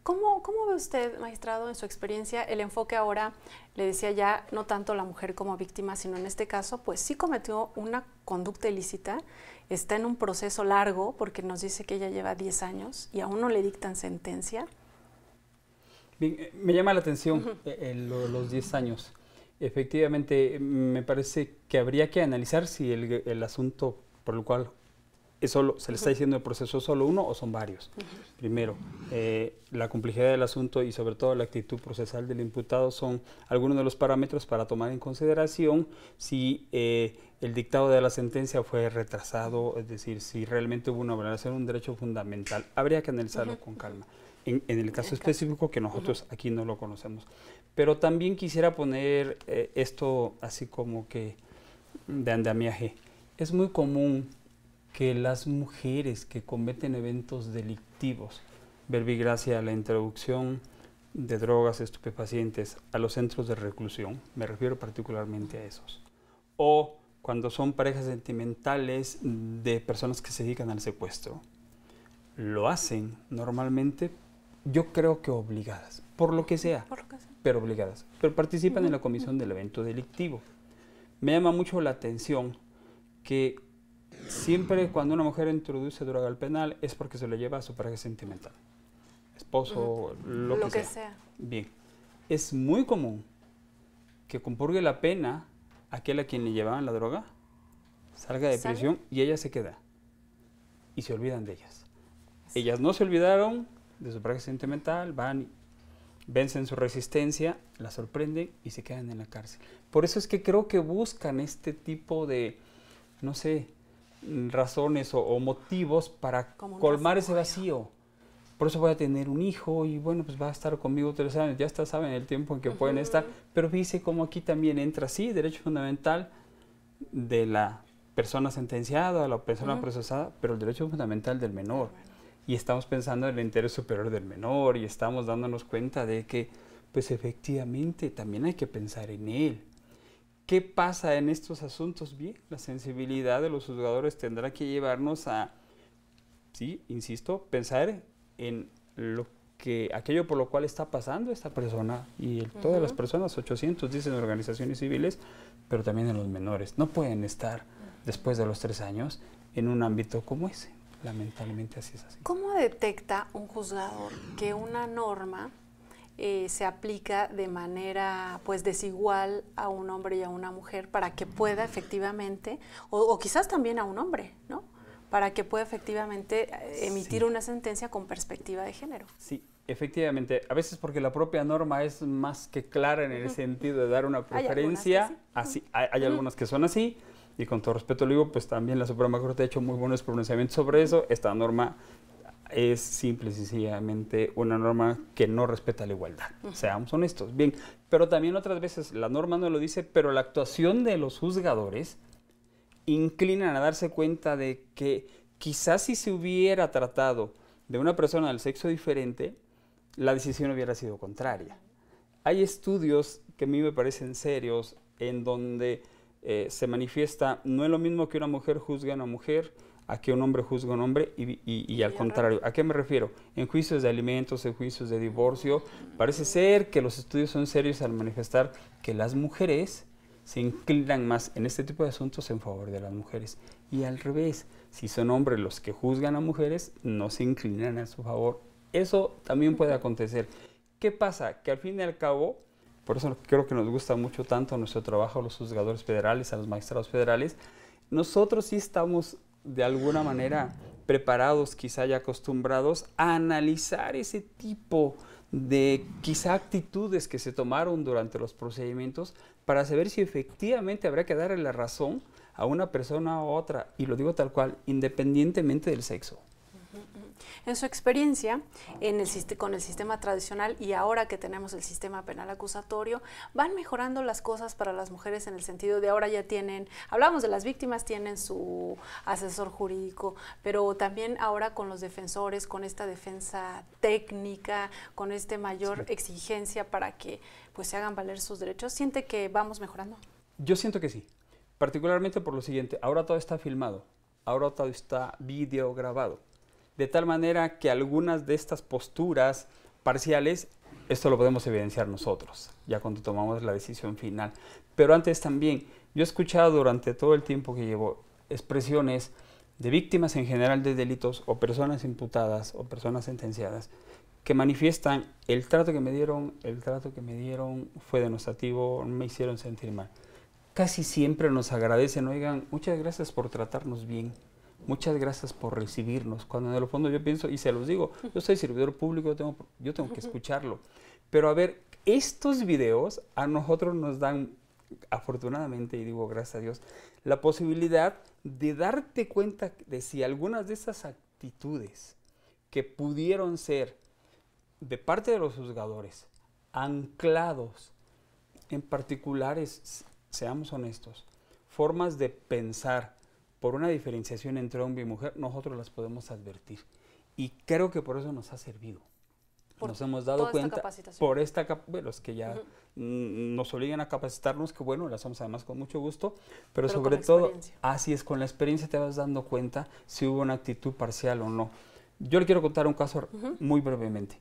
[SPEAKER 1] ¿Cómo ve usted, magistrado, en su experiencia, el enfoque ahora, le decía ya, no tanto la mujer como víctima, sino en este caso, pues sí cometió una conducta ilícita, está en un proceso largo, porque nos dice que ella lleva 10 años y aún no le dictan sentencia?
[SPEAKER 5] Bien, me llama la atención los 10 años. Efectivamente, me parece que habría que analizar si el asunto por el cual se le está diciendo el proceso solo uno o son varios. Primero, la complejidad del asunto y sobre todo la actitud procesal del imputado son algunos de los parámetros para tomar en consideración si el dictado de la sentencia fue retrasado, es decir, si realmente hubo una vulneración de un derecho fundamental. Habría que analizarlo con calma. En el caso específico que nosotros aquí no lo conocemos. Pero también quisiera poner esto así como que de andamiaje. Es muy común que las mujeres que cometen eventos delictivos, verbigracia a la introducción de drogas estupefacientes a los centros de reclusión, me refiero particularmente a esos, o cuando son parejas sentimentales de personas que se dedican al secuestro, lo hacen normalmente, yo creo que obligadas, por lo que sea, pero obligadas, pero participan en la comisión del evento delictivo. Me llama mucho la atención que siempre cuando una mujer introduce droga al penal es porque se lo lleva a su pareja sentimental, esposo, lo que sea. Bien, es muy común que compurgue la pena aquel a quien le llevaban la droga, salga de prisión y ella se queda. Y se olvidan de ellas. Ellas no se olvidaron de su pareja sentimental, van y vencen su resistencia, la sorprenden y se quedan en la cárcel. Por eso es que creo que buscan este tipo de, no sé, razones o motivos para colmar ese vacío. Por eso voy a tener un hijo y bueno, pues va a estar conmigo 3 años, ya está, saben el tiempo en que pueden estar, pero fíjense cómo aquí también entra, sí, derecho fundamental de la persona sentenciada, la persona procesada, pero el derecho fundamental del menor. Y estamos pensando en el interés superior del menor y estamos dándonos cuenta de que, pues efectivamente, también hay que pensar en él. ¿Qué pasa en estos asuntos? Bien, la sensibilidad de los juzgadores tendrá que llevarnos a, sí, insisto, pensar en aquello por lo cual está pasando esta persona y todas las personas, 800 dicen organizaciones civiles, pero también en los menores. No pueden estar después de los 3 años en un ámbito como ese. Lamentablemente así es así.
[SPEAKER 1] ¿Cómo detecta un juzgador que una norma se aplica de manera pues desigual a un hombre y a una mujer para que pueda efectivamente, o quizás también a un hombre, ¿no? Para que pueda efectivamente emitir una sentencia con perspectiva de género?
[SPEAKER 5] Sí, efectivamente. A veces porque la propia norma es más que clara en el sentido de dar una preferencia. Hay algunas que son así. Y con todo respeto le digo, pues también la Suprema Corte ha hecho muy buenos pronunciamientos sobre eso. Esta norma es simple y sencillamente una norma que no respeta la igualdad. Seamos honestos. Bien, pero también otras veces la norma no lo dice, pero la actuación de los juzgadores inclinan a darse cuenta de que quizás si se hubiera tratado de una persona del sexo diferente, la decisión hubiera sido contraria. Hay estudios que a mí me parecen serios en donde se manifiesta, no es lo mismo que una mujer juzgue a una mujer a que un hombre juzgue a un hombre y al contrario. ¿A qué me refiero? En juicios de alimentos, en juicios de divorcio, parece ser que los estudios son serios al manifestar que las mujeres se inclinan más en este tipo de asuntos en favor de las mujeres. Y al revés, si son hombres los que juzgan a mujeres, no se inclinan a su favor. Eso también puede acontecer. ¿Qué pasa? Que al fin y al cabo, por eso creo que nos gusta mucho tanto nuestro trabajo a los juzgadores federales, a los magistrados federales, nosotros sí estamos de alguna manera preparados, quizá ya acostumbrados a analizar ese tipo de quizá actitudes que se tomaron durante los procedimientos para saber si efectivamente habrá que darle la razón a una persona u otra, y lo digo tal cual, independientemente del sexo.
[SPEAKER 1] En su experiencia con el sistema tradicional y ahora que tenemos el sistema penal acusatorio, ¿van mejorando las cosas para las mujeres en el sentido de ahora ya tienen, hablamos de las víctimas, tienen su asesor jurídico, pero también ahora con los defensores, con esta defensa técnica, con esta mayor exigencia para que pues se hagan valer sus derechos? ¿Siente que vamos mejorando?
[SPEAKER 5] Yo siento que sí, particularmente por lo siguiente, ahora todo está filmado, ahora todo está videograbado. De tal manera que algunas de estas posturas parciales, esto lo podemos evidenciar nosotros, ya cuando tomamos la decisión final. Pero antes también, yo he escuchado durante todo el tiempo que llevo expresiones de víctimas en general de delitos o personas imputadas o personas sentenciadas que manifiestan el trato que me dieron fue denostativo, me hicieron sentir mal. Casi siempre nos agradecen, oigan, muchas gracias por tratarnos bien. muchas gracias por recibirnos. Cuando en el fondo yo pienso, y se los digo, yo soy servidor público, yo tengo que escucharlo. Pero a ver, estos videos a nosotros nos dan, afortunadamente, y digo gracias a Dios, la posibilidad de darte cuenta de si algunas de esas actitudes que pudieron ser de parte de los juzgadores, anclados en particulares, seamos honestos, formas de pensar por una diferenciación entre hombre y mujer, nosotros las podemos advertir. Y creo que por eso nos ha servido. Nos hemos dado cuenta por esta bueno, es que ya nos obligan a capacitarnos, que bueno, lo hacemos además con mucho gusto, pero sobre todo, así es, con la experiencia te vas dando cuenta si hubo una actitud parcial o no. Yo le quiero contar un caso muy brevemente.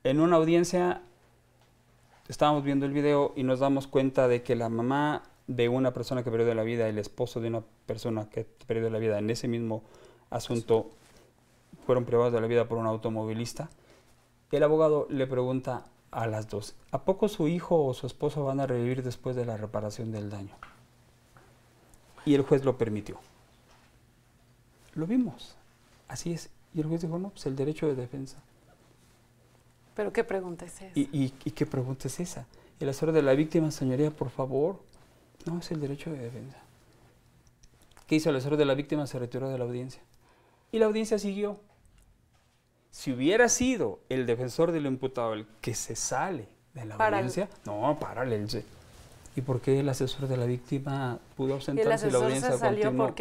[SPEAKER 5] En una audiencia estábamos viendo el video y nos damos cuenta de que la mamá de una persona que perdió la vida, el esposo de una persona que perdió la vida en ese mismo asunto, fueron privados de la vida por un automovilista. El abogado le pregunta a las dos, ¿a poco su hijo o su esposo van a revivir después de la reparación del daño? Y el juez lo permitió. Lo vimos, así es. Y el juez dijo, no, pues el derecho de defensa.
[SPEAKER 1] ¿Pero qué pregunta es esa?
[SPEAKER 5] ¿Y qué pregunta es esa? El asesor de la víctima, señoría, por favor. No, es el derecho de defensa. ¿Qué hizo el asesor de la víctima? Se retiró de la audiencia. Y la audiencia siguió. Si hubiera sido el defensor del imputado el que se sale de la audiencia, no, párale. ¿Y por qué el asesor de la víctima pudo ausentarse y la audiencia continuó?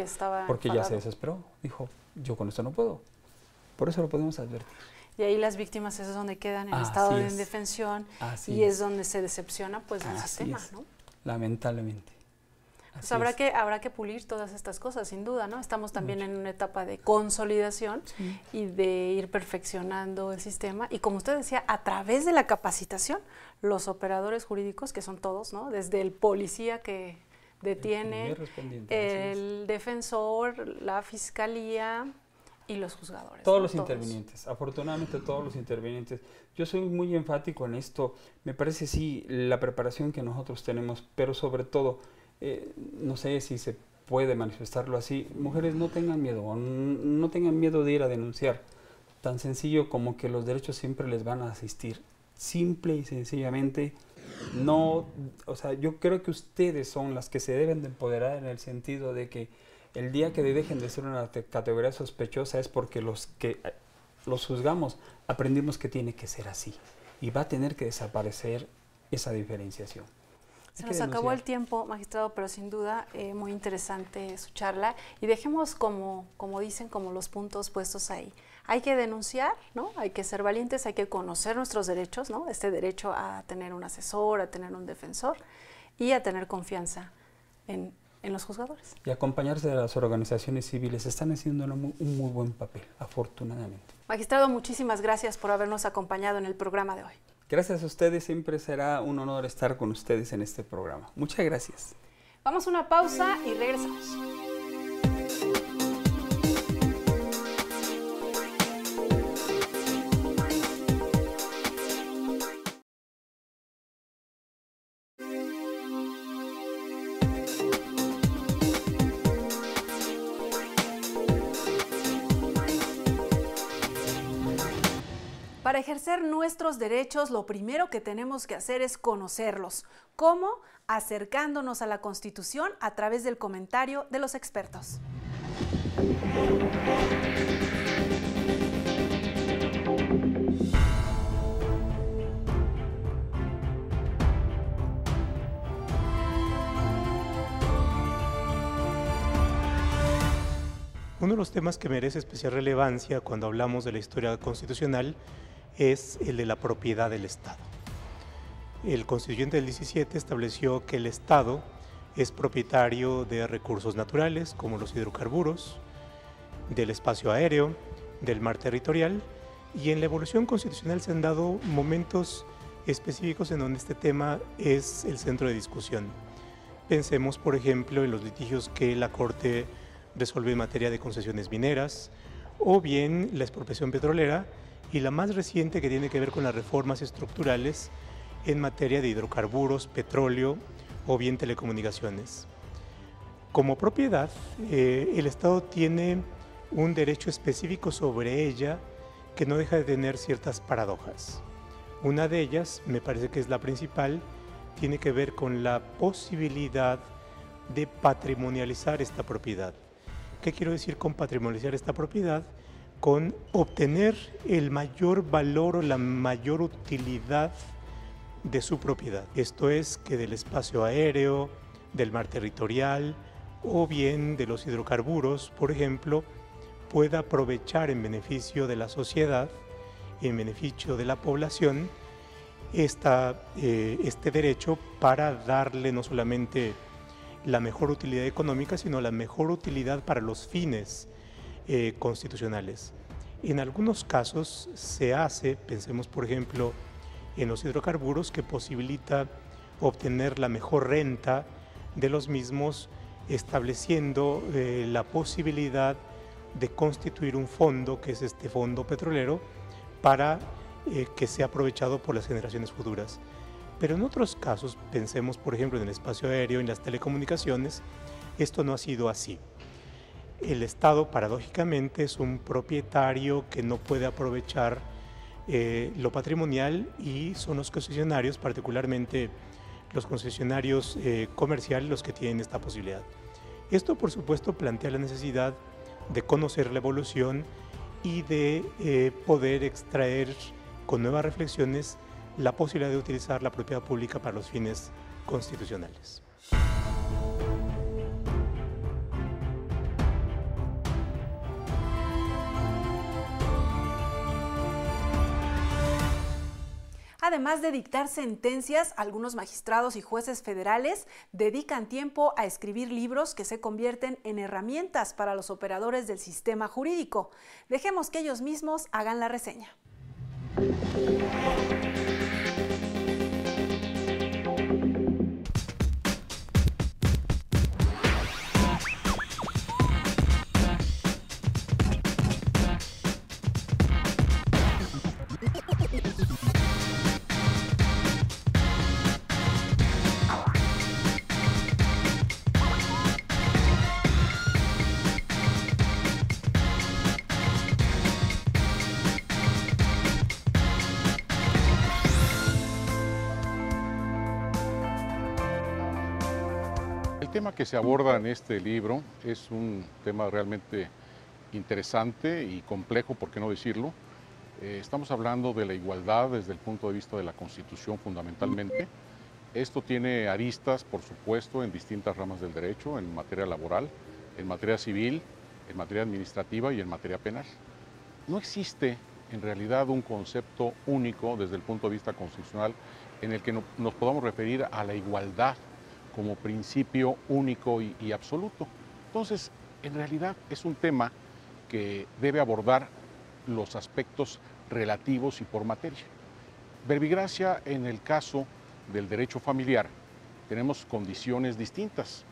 [SPEAKER 5] Porque ya se desesperó. Dijo, yo con esto no puedo. Por eso lo podemos advertir.
[SPEAKER 1] Y ahí las víctimas es donde quedan en estado de indefensión y es donde se decepciona pues el sistema, ¿no?
[SPEAKER 5] Lamentablemente.
[SPEAKER 1] Pues habrá que pulir todas estas cosas, sin duda, ¿no? Estamos también en una etapa de consolidación y de ir perfeccionando el sistema. Y como usted decía, a través de la capacitación, los operadores jurídicos, que son todos, ¿no? Desde el policía que detiene, el defensor, la fiscalía y los juzgadores.
[SPEAKER 5] Todos los intervinientes, afortunadamente todos los intervinientes. Yo soy muy enfático en esto. Me parece, sí, la preparación que nosotros tenemos, pero sobre todo, no sé si se puede manifestarlo así, mujeres no tengan miedo, no tengan miedo de ir a denunciar, tan sencillo como que los derechos siempre les van a asistir, simple y sencillamente, no, o sea, yo creo que ustedes son las que se deben de empoderar en el sentido de que el día que dejen de ser una categoría sospechosa es porque los que los juzgamos aprendimos que tiene que ser así y va a tener que desaparecer esa diferenciación.
[SPEAKER 1] Se nos acabó el tiempo, magistrado, pero sin duda muy interesante su charla. Y dejemos, como dicen, como los puntos puestos ahí. Hay que denunciar, ¿no? Hay que ser valientes, hay que conocer nuestros derechos, ¿no? Este derecho a tener un asesor, a tener un defensor y a tener confianza en los juzgadores.
[SPEAKER 5] Y acompañarse de las organizaciones civiles. Están haciendo un muy buen papel, afortunadamente.
[SPEAKER 1] Magistrado, muchísimas gracias por habernos acompañado en el programa de hoy.
[SPEAKER 5] Gracias a ustedes, siempre será un honor estar con ustedes en este programa. Muchas gracias.
[SPEAKER 1] Vamos a una pausa y regresamos. Para ejercer nuestros derechos, lo primero que tenemos que hacer es conocerlos. ¿Cómo? Acercándonos a la Constitución a través del comentario de los expertos.
[SPEAKER 8] Uno de los temas que merece especial relevancia cuando hablamos de la historia constitucional es el de la propiedad del Estado. El Constituyente del 17 estableció que el Estado es propietario de recursos naturales como los hidrocarburos, del espacio aéreo, del mar territorial, y en la evolución constitucional se han dado momentos específicos en donde este tema es el centro de discusión. Pensemos, por ejemplo, en los litigios que la Corte resuelve en materia de concesiones mineras, o bien la expropiación petrolera, y la más reciente que tiene que ver con las reformas estructurales en materia de hidrocarburos, petróleo o bien telecomunicaciones. Como propiedad, el Estado tiene un derecho específico sobre ella que no deja de tener ciertas paradojas. Una de ellas, me parece que es la principal, tiene que ver con la posibilidad de patrimonializar esta propiedad. ¿Qué quiero decir con patrimonializar esta propiedad? Con obtener el mayor valor o la mayor utilidad de su propiedad. Esto es, que del espacio aéreo, del mar territorial o bien de los hidrocarburos, por ejemplo, pueda aprovechar en beneficio de la sociedad, en beneficio de la población, este derecho para darle no solamente la mejor utilidad económica, sino la mejor utilidad para los fines constitucionales. En algunos casos se hace, pensemos por ejemplo en los hidrocarburos, que posibilita obtener la mejor renta de los mismos, estableciendo la posibilidad de constituir un fondo, que es este fondo petrolero, para que sea aprovechado por las generaciones futuras. Pero en otros casos, pensemos por ejemplo en el espacio aéreo, en las telecomunicaciones, esto no ha sido así. El Estado, paradójicamente, es un propietario que no puede aprovechar lo patrimonial, y son los concesionarios, particularmente los concesionarios comerciales, los que tienen esta posibilidad. Esto, por supuesto, plantea la necesidad de conocer la evolución y de poder extraer con nuevas reflexiones la posibilidad de utilizar la propiedad pública para los fines constitucionales.
[SPEAKER 1] Además de dictar sentencias, algunos magistrados y jueces federales dedican tiempo a escribir libros que se convierten en herramientas para los operadores del sistema jurídico. Dejemos que ellos mismos hagan la reseña.
[SPEAKER 9] El tema que se aborda en este libro es un tema realmente interesante y complejo, por qué no decirlo. Estamos hablando de la igualdad desde el punto de vista de la Constitución fundamentalmente. Esto tiene aristas, por supuesto, en distintas ramas del derecho, en materia laboral, en materia civil, en materia administrativa y en materia penal. No existe en realidad un concepto único desde el punto de vista constitucional en el que nos podamos referir a la igualdad como principio único y absoluto. Entonces, en realidad es un tema que debe abordar los aspectos relativos y por materia. Verbigracia, en el caso del derecho familiar, tenemos condiciones distintas.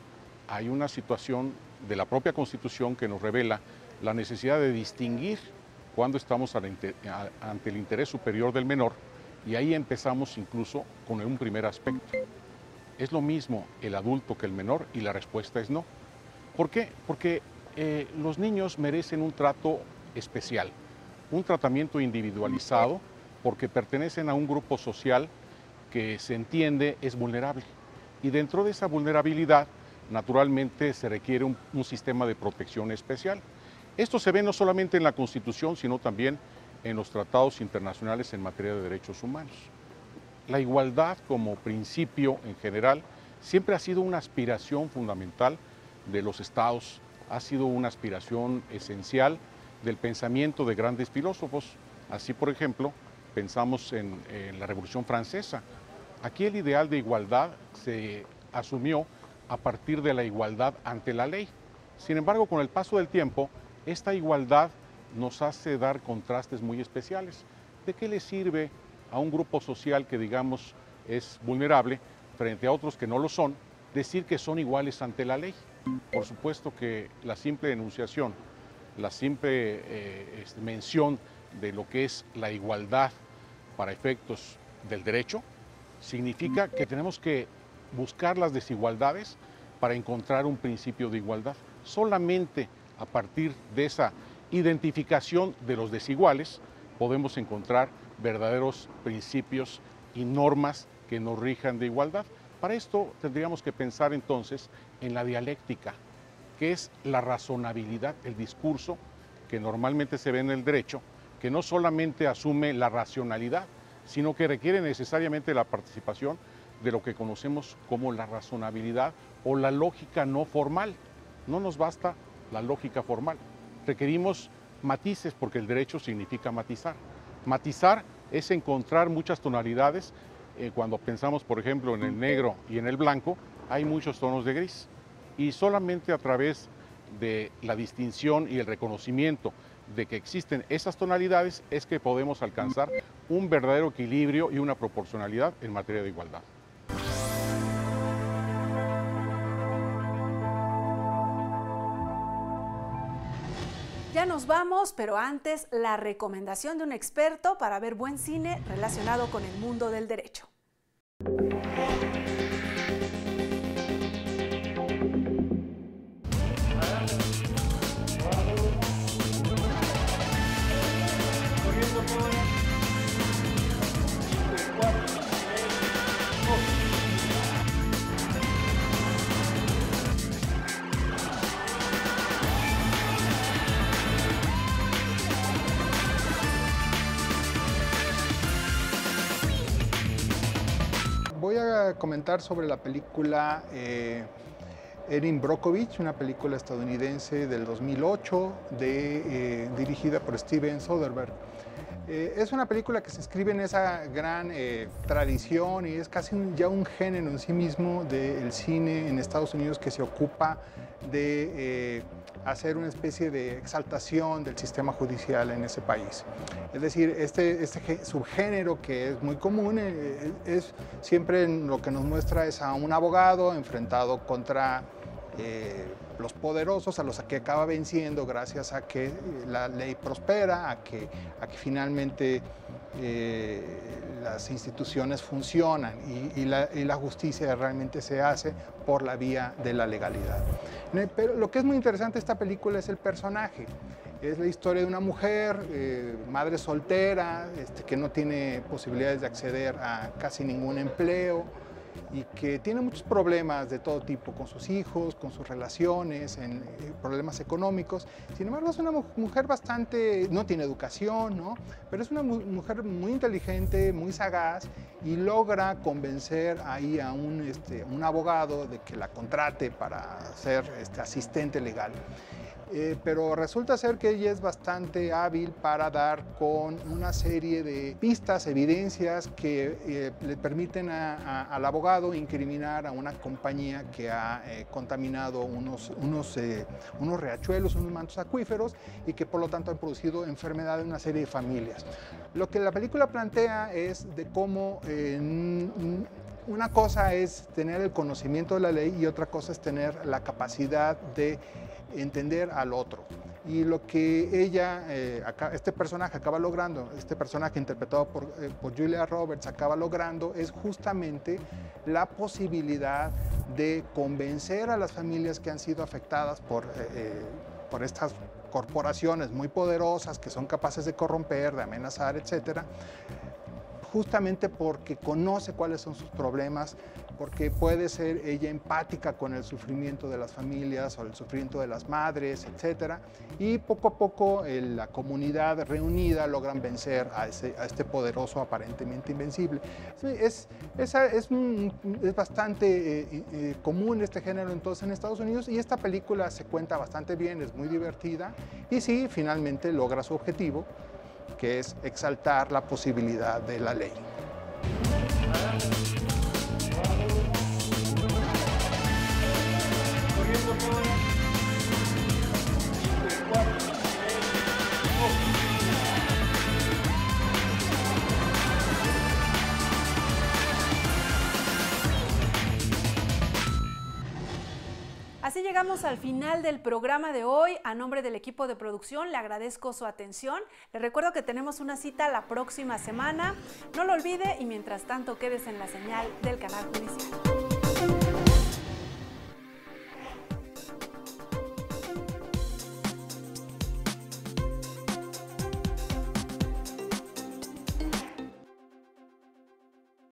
[SPEAKER 9] Hay una situación de la propia Constitución que nos revela la necesidad de distinguir cuando estamos ante el interés superior del menor, y ahí empezamos incluso con un primer aspecto. ¿Es lo mismo el adulto que el menor? Y la respuesta es no. ¿Por qué? Porque los niños merecen un trato especial, un tratamiento individualizado, porque pertenecen a un grupo social que se entiende es vulnerable. Y dentro de esa vulnerabilidad, naturalmente, se requiere un sistema de protección especial. Esto se ve no solamente en la Constitución, sino también en los tratados internacionales en materia de derechos humanos. La igualdad como principio en general siempre ha sido una aspiración fundamental de los estados, ha sido una aspiración esencial del pensamiento de grandes filósofos. Así, por ejemplo, pensamos en la Revolución Francesa. Aquí el ideal de igualdad se asumió a partir de la igualdad ante la ley. Sin embargo, con el paso del tiempo, esta igualdad nos hace dar contrastes muy especiales. ¿De qué le sirve a un grupo social que, digamos, es vulnerable frente a otros que no lo son, decir que son iguales ante la ley? Por supuesto que la simple enunciación, la simple mención de lo que es la igualdad para efectos del derecho, significa que tenemos que buscar las desigualdades para encontrar un principio de igualdad. Solamente a partir de esa identificación de los desiguales, podemos encontrar verdaderos principios y normas que nos rijan de igualdad. Para esto tendríamos que pensar entonces en la dialéctica, que es la razonabilidad, el discurso que normalmente se ve en el derecho, que no solamente asume la racionalidad, sino que requiere necesariamente la participación de lo que conocemos como la razonabilidad o la lógica no formal. No nos basta la lógica formal, requerimos matices porque el derecho significa matizar. Matizar es encontrar muchas tonalidades. Cuando pensamos, por ejemplo, en el negro y en el blanco, hay muchos tonos de gris. Y solamente a través de la distinción y el reconocimiento de que existen esas tonalidades es que podemos alcanzar un verdadero equilibrio y una proporcionalidad en materia de igualdad.
[SPEAKER 1] Ya nos vamos, pero antes la recomendación de un experto para ver buen cine relacionado con el mundo del derecho.
[SPEAKER 10] Voy a comentar sobre la película Erin Brockovich, una película estadounidense del 2008 dirigida por Steven Soderbergh. Es una película que se inscribe en esa gran tradición y es casi ya un género en sí mismo del cine en Estados Unidos que se ocupa de hacer una especie de exaltación del sistema judicial en ese país. Es decir, este subgénero que es muy común es siempre lo que nos muestra es a un abogado enfrentado contra los poderosos, a los que acaba venciendo gracias a que la ley prospera, a que finalmente las instituciones funcionan y la justicia realmente se hace por la vía de la legalidad. Pero lo que es muy interesante de esta película es el personaje. Es la historia de una mujer, madre soltera, que no tiene posibilidades de acceder a casi ningún empleo y que tiene muchos problemas de todo tipo con sus hijos, con sus relaciones, problemas económicos. Sin embargo, es una mujer bastante, no tiene educación, ¿no? Pero es una mujer muy inteligente, muy sagaz y logra convencer ahí a un abogado de que la contrate para ser asistente legal. Pero resulta ser que ella es bastante hábil para dar con una serie de pistas, evidencias que le permiten al abogado incriminar a una compañía que ha contaminado unos riachuelos, unos mantos acuíferos y que por lo tanto han producido enfermedad en una serie de familias. Lo que la película plantea es de cómo una cosa es tener el conocimiento de la ley y otra cosa es tener la capacidad de entender al otro. Y lo que este personaje acaba logrando, este personaje interpretado por Julia Roberts acaba logrando es justamente la posibilidad de convencer a las familias que han sido afectadas por estas corporaciones muy poderosas que son capaces de corromper, de amenazar, etcétera, justamente porque conoce cuáles son sus problemas, porque puede ser ella empática con el sufrimiento de las familias o el sufrimiento de las madres, etc. Y poco a poco la comunidad reunida logran vencer a este poderoso aparentemente invencible. Es bastante común este género entonces en Estados Unidos y esta película se cuenta bastante bien, es muy divertida y sí, finalmente logra su objetivo, que es exaltar la posibilidad de la ley.
[SPEAKER 1] Así llegamos al final del programa de hoy. A nombre del equipo de producción le agradezco su atención. Les recuerdo que tenemos una cita la próxima semana. No lo olvide y mientras tanto quédese en la señal del canal judicial.